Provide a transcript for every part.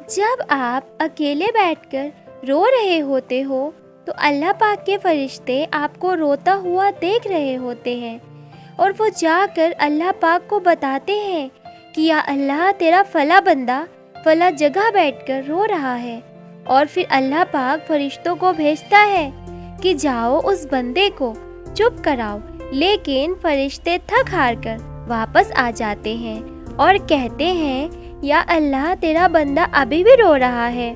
جب آپ اکیلے بیٹھ کر رو رہے ہوتے ہو تو اللہ پاک کے فرشتے آپ کو روتا ہوا دیکھ رہے ہوتے ہیں، اور وہ جا کر اللہ پاک کو بتاتے ہیں کہ یا اللہ تیرا فلاں بندہ فلاں جگہ بیٹھ کر رو رہا ہے، اور پھر اللہ پاک فرشتوں کو بھیجتا ہے کہ جاؤ اس بندے کو چپ کراؤ، لیکن فرشتے تھک ہار کر واپس آ جاتے ہیں اور کہتے ہیں یا اللہ تیرا بندہ ابھی بھی رو رہا ہے۔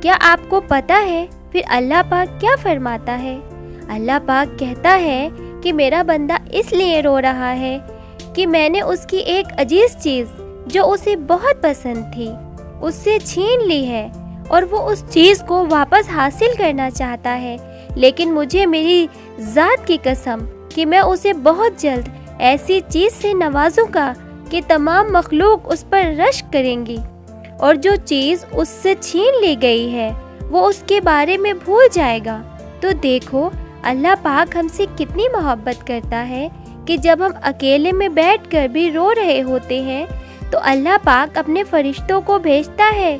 کیا آپ کو پتہ ہے پھر اللہ پاک کیا فرماتا ہے؟ اللہ پاک کہتا ہے کہ میرا بندہ اس لیے رو رہا ہے کہ میں نے اس کی ایک عزیز چیز جو اسے بہت پسند تھی اس سے چھین لی ہے، اور وہ اس چیز کو واپس حاصل کرنا چاہتا ہے، لیکن مجھے میری ذات کی قسم کہ میں اسے بہت جلد ایسی چیز سے نوازوں گا کہ تمام مخلوق اس پر رشک کریں گی، اور جو چیز اس سے چھین لی گئی ہے وہ اس کے بارے میں بھول جائے گا۔ تو دیکھو اللہ پاک ہم سے کتنی محبت کرتا ہے کہ جب ہم اکیلے میں بیٹھ کر بھی رو رہے ہوتے ہیں تو اللہ پاک اپنے فرشتوں کو بھیجتا ہے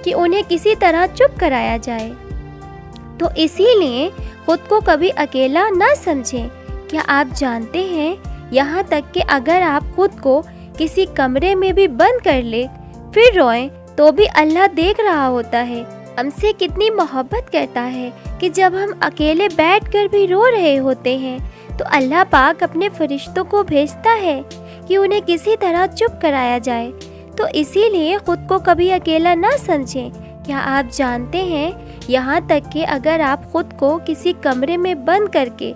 کہ انہیں کسی طرح چپ کرایا جائے۔ تو اسی لیے خود کو کبھی اکیلا نہ سمجھیں۔ کیا آپ جانتے ہیں یہاں تک کہ اگر آپ خود کو کسی کمرے میں بھی بند کر لے پھر روئیں تو بھی اللہ دیکھ رہا ہوتا ہے، ہم سے کتنی محبت کرتا ہے کہ جب ہم اکیلے بیٹھ کر بھی رو رہے ہوتے ہیں تو اللہ پاک اپنے فرشتوں کو بھیجتا ہے کہ انہیں کسی طرح چپ کرایا جائے۔ تو اسی لیے خود کو کبھی اکیلا نہ سمجھیں۔ کیا آپ جانتے ہیں یہاں تک کہ اگر آپ خود کو کسی کمرے میں بند کر کے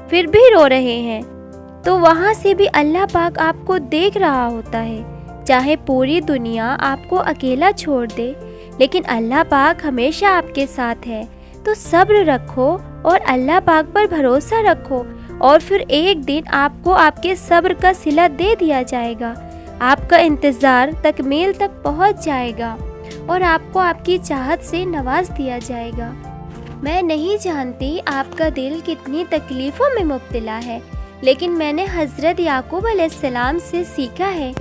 پھر بھی رو رہے ہیں تو وہاں سے بھی اللہ پاک آپ کو دیکھ رہا ہوتا ہے، چاہے پوری دنیا آپ کو اکیلا چھوڑ دے لیکن اللہ پاک ہمیشہ آپ کے ساتھ ہے۔ تو صبر رکھو اور اللہ پاک پر بھروسہ رکھو، اور پھر ایک دن آپ کو آپ کے صبر کا صلہ دے دیا جائے گا، آپ کا انتظار تکمیل تک پہنچ جائے گا اور آپ کو آپ کی چاہت سے نواز دیا جائے گا۔ میں نہیں جانتی آپ کا دل کتنی تکلیفوں میں مبتلا ہے، لیکن میں نے حضرت یعقوب علیہ السلام سے سیکھا ہے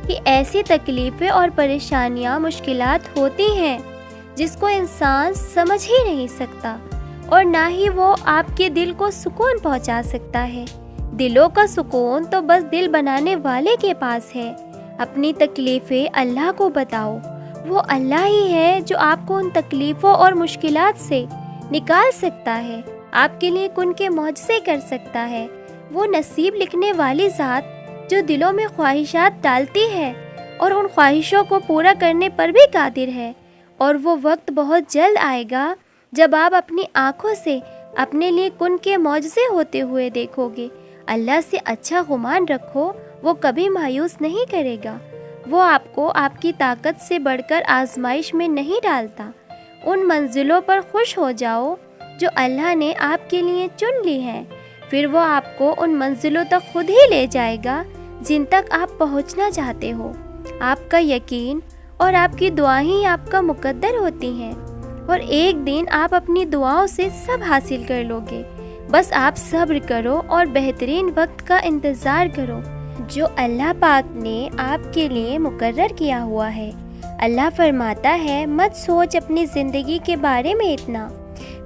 کہ ایسی تکلیفیں اور پریشانیاں مشکلات ہوتی ہیں جس کو انسان سمجھ ہی نہیں سکتا، اور نہ ہی وہ آپ کے دل کو سکون پہنچا سکتا ہے۔ دلوں کا سکون تو بس دل بنانے والے کے پاس ہے۔ اپنی تکلیفیں اللہ کو بتاؤ، وہ اللہ ہی ہے جو آپ کو ان تکلیفوں اور مشکلات سے نکال سکتا ہے، آپ کے لیے کن کے معجزے کر سکتا ہے۔ وہ نصیب لکھنے والی ذات جو دلوں میں خواہشات ڈالتی ہے اور ان خواہشوں کو پورا کرنے پر بھی قادر ہے، اور وہ وقت بہت جلد آئے گا جب آپ اپنی آنکھوں سے اپنے لیے کن کے معجزے ہوتے ہوئے دیکھو گے۔ اللہ سے اچھا گمان رکھو، وہ کبھی مایوس نہیں کرے گا، وہ آپ کو آپ کی طاقت سے بڑھ کر آزمائش میں نہیں ڈالتا۔ ان منزلوں پر خوش ہو جاؤ جو اللہ نے آپ کے لیے چن لی ہیں، پھر وہ آپ کو ان منزلوں تک خود ہی لے جائے گا جن تک آپ پہنچنا چاہتے ہو۔ آپ کا یقین اور آپ کی دعائیں ہی آپ کا مقدر ہوتی ہیں، اور ایک دن آپ اپنی دعاؤں سے سب حاصل کر لو گے۔ بس آپ صبر کرو اور بہترین وقت کا انتظار کرو جو اللہ پاک نے آپ کے لیے مقرر کیا ہوا ہے۔ اللہ فرماتا ہے مت سوچ اپنی زندگی کے بارے میں اتنا،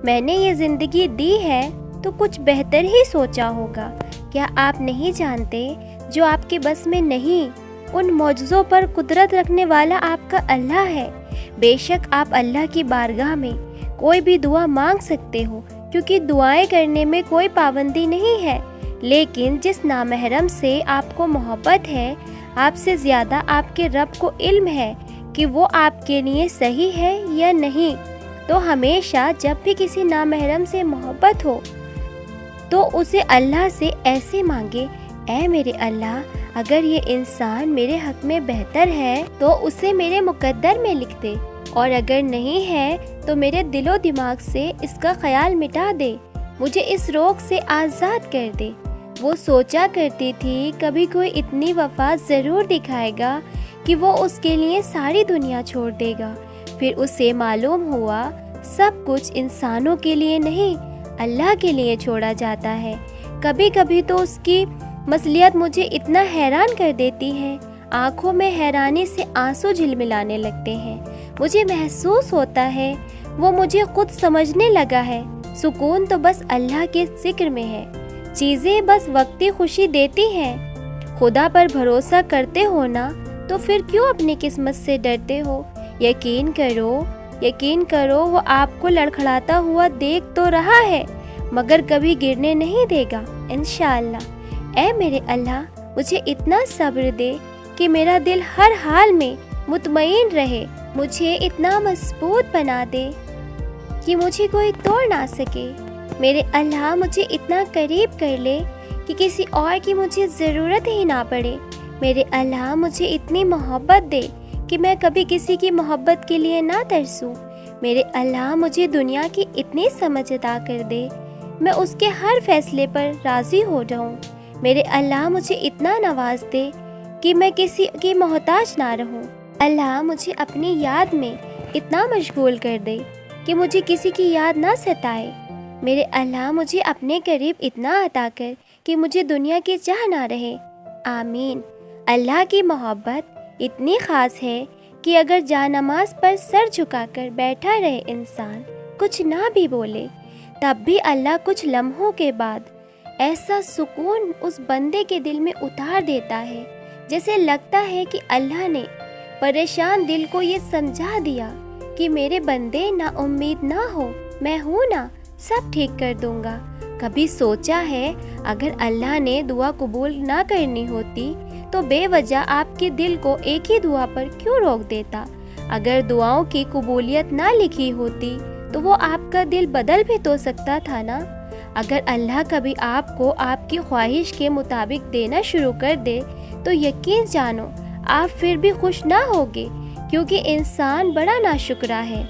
میں نے یہ زندگی دی ہے تو کچھ بہتر ہی سوچا ہوگا۔ کیا آپ نہیں جانتے جو آپ کے بس میں نہیں، ان معجزوں پر قدرت رکھنے والا آپ کا اللہ ہے۔ بے شک آپ اللہ کی بارگاہ میں کوئی بھی دعا مانگ سکتے ہو، کیونکہ دعائیں کرنے میں کوئی پابندی نہیں ہے، لیکن جس نامحرم سے آپ کو محبت ہے، آپ سے زیادہ آپ کے رب کو علم ہے کہ وہ آپ کے لیے صحیح ہے یا نہیں۔ تو ہمیشہ جب بھی کسی نامحرم سے محبت ہو تو اسے اللہ سے ایسے مانگے، اے میرے اللہ اگر یہ انسان میرے حق میں بہتر ہے تو اسے میرے مقدر میں لکھ دے، اور اگر نہیں ہے تو میرے دل و دماغ سے اس کا خیال مٹا دے، مجھے اس روگ سے آزاد کر دے۔ وہ سوچا کرتی تھی کبھی کوئی اتنی وفا ضرور دکھائے گا کہ وہ اس کے لیے ساری دنیا چھوڑ دے گا۔ پھر اسے معلوم ہوا سب کچھ انسانوں کے لیے نہیں، اللہ کے لیے چھوڑا جاتا ہے۔ کبھی کبھی تو اس کی مصلیحت مجھے اتنا حیران کر دیتی ہے، آنکھوں میں حیرانی سے آنسو جھلملانے لگتے ہیں۔ مجھے محسوس ہوتا ہے وہ مجھے خود سمجھنے لگا ہے۔ سکون تو بس اللہ کے ذکر میں ہے۔ چیزیں بس وقتی خوشی دیتی ہیں۔ خدا پر بھروسہ کرتے ہو نا، تو پھر کیوں اپنی قسمت سے ڈرتے ہو؟ یقین کرو وہ آپ کو لڑکھڑاتا ہوا دیکھ تو رہا ہے، مگر کبھی گرنے نہیں دے گا انشاءاللہ۔ اے میرے اللہ، مجھے اتنا صبر دے کہ میرا دل ہر حال میں مطمئن رہے، مجھے اتنا مضبوط بنا دے کہ مجھے کوئی توڑ نہ سکے۔ میرے اللہ، مجھے اتنا قریب کر لے کہ کسی اور کی مجھے ضرورت ہی نہ پڑے۔ میرے اللہ، مجھے اتنی محبت دے کہ میں کبھی کسی کی محبت کے لیے نہ ترسوں۔ میرے اللہ، مجھے دنیا کی اتنی سمجھ عطا کر دے میں اس کے ہر فیصلے پر راضی ہو جاؤں۔ میرے اللہ، مجھے اتنا نواز دے کہ میں کسی کی محتاج نہ رہوں۔ اللہ، مجھے اپنی یاد میں اتنا مشغول کر دے کہ مجھے کسی کی یاد نہ ستائے۔ میرے اللہ، مجھے اپنے قریب اتنا عطا کر کہ مجھے دنیا کی چاہ نہ رہے۔ آمین۔ اللہ کی محبت اتنی خاص ہے کہ اگر جانماز پر سر جھکا کر بیٹھا رہے انسان، کچھ نہ بھی بولے، تب بھی اللہ کچھ لمحوں کے بعد ایسا سکون اس بندے کے دل میں اتار دیتا ہے، جیسے لگتا ہے کہ اللہ نے پریشان دل کو یہ سمجھا دیا کہ میرے بندے نا امید نہ ہو، میں ہوں نا، سب ٹھیک کر دوں گا۔ کبھی سوچا ہے اگر اللہ نے دعا قبول نہ کرنی ہوتی تو بے وجہ آپ کے دل کو ایک ہی دعا پر کیوں روک دیتا؟ اگر دعاؤں کی قبولیت نہ لکھی ہوتی تو وہ آپ کا دل بدل بھی تو سکتا تھا نا۔ اگر اللہ کبھی آپ کو آپ کی خواہش کے مطابق دینا شروع کر دے تو یقین جانو آپ پھر بھی خوش نہ ہوگے، کیونکہ انسان بڑا ناشکرا ہے۔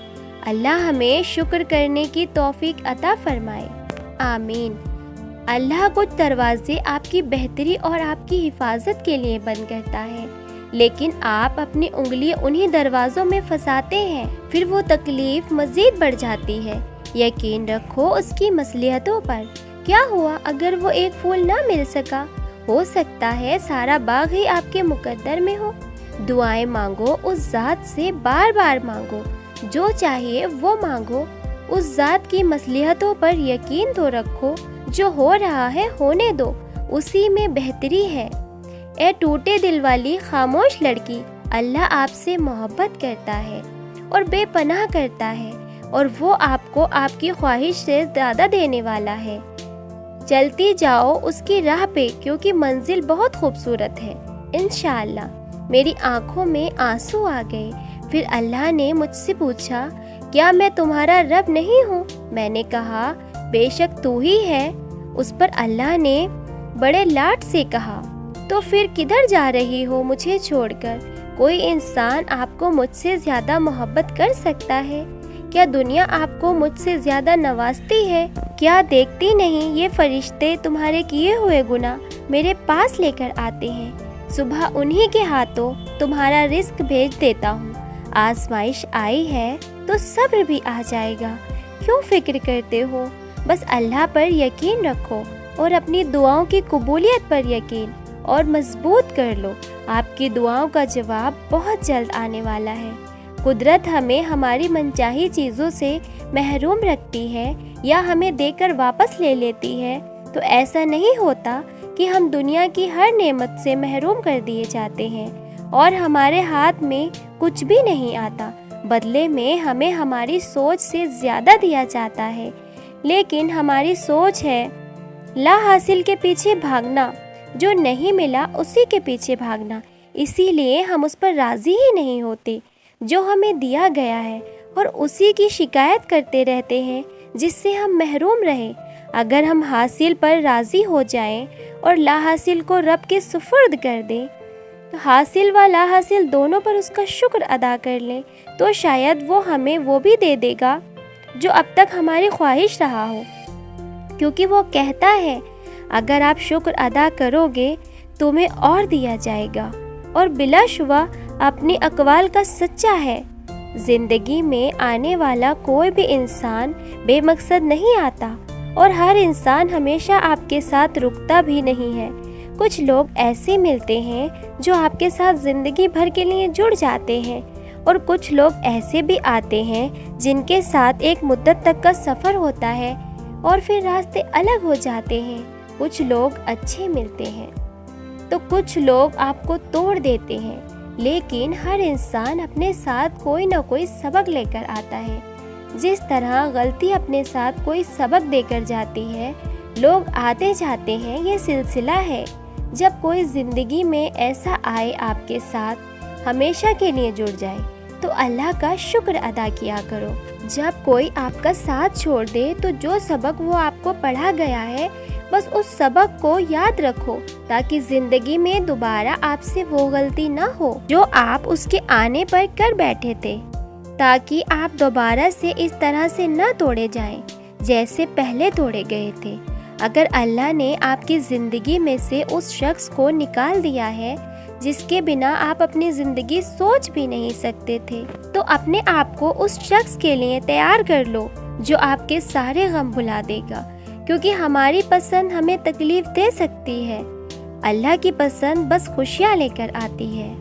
اللہ ہمیں شکر کرنے کی توفیق عطا فرمائے، آمین۔ اللہ کچھ دروازے آپ کی بہتری اور آپ کی حفاظت کے لیے بند کرتا ہے، لیکن آپ اپنی انگلی انہی دروازوں میں پھنساتے ہیں، پھر وہ تکلیف مزید بڑھ جاتی ہے۔ یقین رکھو اس کی مصلحتوں پر۔ کیا ہوا اگر وہ ایک پھول نہ مل سکا؟ ہو سکتا ہے سارا باغ ہی آپ کے مقدر میں ہو۔ دعائیں مانگو، اس ذات سے بار بار مانگو، جو چاہیے وہ مانگو۔ اس ذات کی مصلحتوں پر یقین تو رکھو، جو ہو رہا ہے ہونے دو، اسی میں بہتری ہے۔ اے ٹوٹے دل والی خاموش لڑکی، اللہ آپ سے محبت کرتا ہے اور بے پناہ کرتا ہے، اور وہ آپ کو آپ کی خواہش سے زیادہ دینے والا ہے۔ چلتی جاؤ اس کی راہ پہ، کیونکہ منزل بہت خوبصورت ہے انشاءاللہ۔ میری آنکھوں میں آنسو آ گئے۔ پھر اللہ نے مجھ سے پوچھا، کیا میں تمہارا رب نہیں ہوں؟ میں نے کہا، بے شک تو ہی ہے۔ اس پر اللہ نے بڑے لاڈ سے کہا، تو پھر کدھر جا رہی ہو مجھے چھوڑ کر؟ کوئی انسان آپ کو مجھ سے زیادہ محبت کر سکتا ہے؟ کیا دنیا آپ کو مجھ سے زیادہ نوازتی ہے؟ کیا دیکھتی نہیں یہ فرشتے تمہارے کیے ہوئے گناہ میرے پاس لے کر آتے ہیں؟ صبح انہی کے ہاتھوں تمہارا رزق بھیج دیتا ہوں۔ آزمائش آئی ہے تو صبر بھی آ جائے گا۔ کیوں فکر کرتے ہو؟ بس اللہ پر یقین رکھو اور اپنی دعاؤں کی قبولیت پر یقین اور مضبوط کر لو۔ آپ کی دعاؤں کا جواب بہت جلد آنے والا ہے۔ قدرت ہمیں ہماری منچاہی چیزوں سے محروم رکھتی ہے یا ہمیں دے کر واپس لے لیتی ہے تو ایسا نہیں ہوتا کہ ہم دنیا کی ہر نعمت سے محروم کر دیے جاتے ہیں اور ہمارے ہاتھ میں کچھ بھی نہیں آتا۔ بدلے میں ہمیں ہماری سوچ سے زیادہ دیا جاتا ہے، لیکن ہماری سوچ ہے لا حاصل کے پیچھے بھاگنا، جو نہیں ملا اسی کے پیچھے بھاگنا۔ اسی لیے ہم اس پر راضی ہی نہیں ہوتے جو ہمیں دیا گیا ہے، اور اسی کی شکایت کرتے رہتے ہیں جس سے ہم محروم رہے۔ اگر ہم حاصل پر راضی ہو جائیں اور لا حاصل کو رب کے سپرد کر دیں، تو حاصل و لا حاصل دونوں پر اس کا شکر ادا کر لیں، تو شاید وہ ہمیں وہ بھی دے دے گا جو اب تک ہماری خواہش رہا ہو، کیونکہ وہ کہتا ہے اگر آپ شکر ادا کرو گے تمہیں اور دیا جائے گا، اور بلا شبہ اپنی اقوال کا سچا ہے۔ زندگی میں آنے والا کوئی بھی انسان بے مقصد نہیں آتا، اور ہر انسان ہمیشہ آپ کے ساتھ رکتا بھی نہیں ہے۔ کچھ لوگ ایسے ملتے ہیں جو آپ کے ساتھ زندگی بھر کے لیے جڑ جاتے ہیں، اور کچھ لوگ ایسے بھی آتے ہیں جن کے ساتھ ایک مدت تک کا سفر ہوتا ہے اور پھر راستے الگ ہو جاتے ہیں۔ کچھ لوگ اچھے ملتے ہیں تو کچھ لوگ آپ کو توڑ دیتے ہیں، لیکن ہر انسان اپنے ساتھ کوئی نہ کوئی سبق لے کر آتا ہے۔ جس طرح غلطی اپنے ساتھ کوئی سبق دے کر جاتی ہے، لوگ آتے جاتے ہیں، یہ سلسلہ ہے۔ جب کوئی زندگی میں ایسا آئے آپ کے ساتھ، ہمیشہ کے لیے جڑ جائے، تو اللہ کا شکر ادا کیا کرو۔ جب کوئی آپ کا ساتھ چھوڑ دے تو جو سبق وہ آپ کو پڑھا گیا ہے، بس اس سبق کو یاد رکھو، تاکہ زندگی میں دوبارہ آپ سے وہ غلطی نہ ہو جو آپ اس کے آنے پر کر بیٹھے تھے، تاکہ آپ دوبارہ سے اس طرح سے نہ توڑے جائیں جیسے پہلے توڑے گئے تھے۔ اگر اللہ نے آپ کی زندگی میں سے اس شخص کو نکال دیا ہے جس کے بنا آپ اپنی زندگی سوچ بھی نہیں سکتے تھے، تو اپنے آپ کو اس شخص کے لیے تیار کر لو جو آپ کے سارے غم بھلا دے گا، کیونکہ ہماری پسند ہمیں تکلیف دے سکتی ہے، اللہ کی پسند بس خوشیاں لے کر آتی ہے۔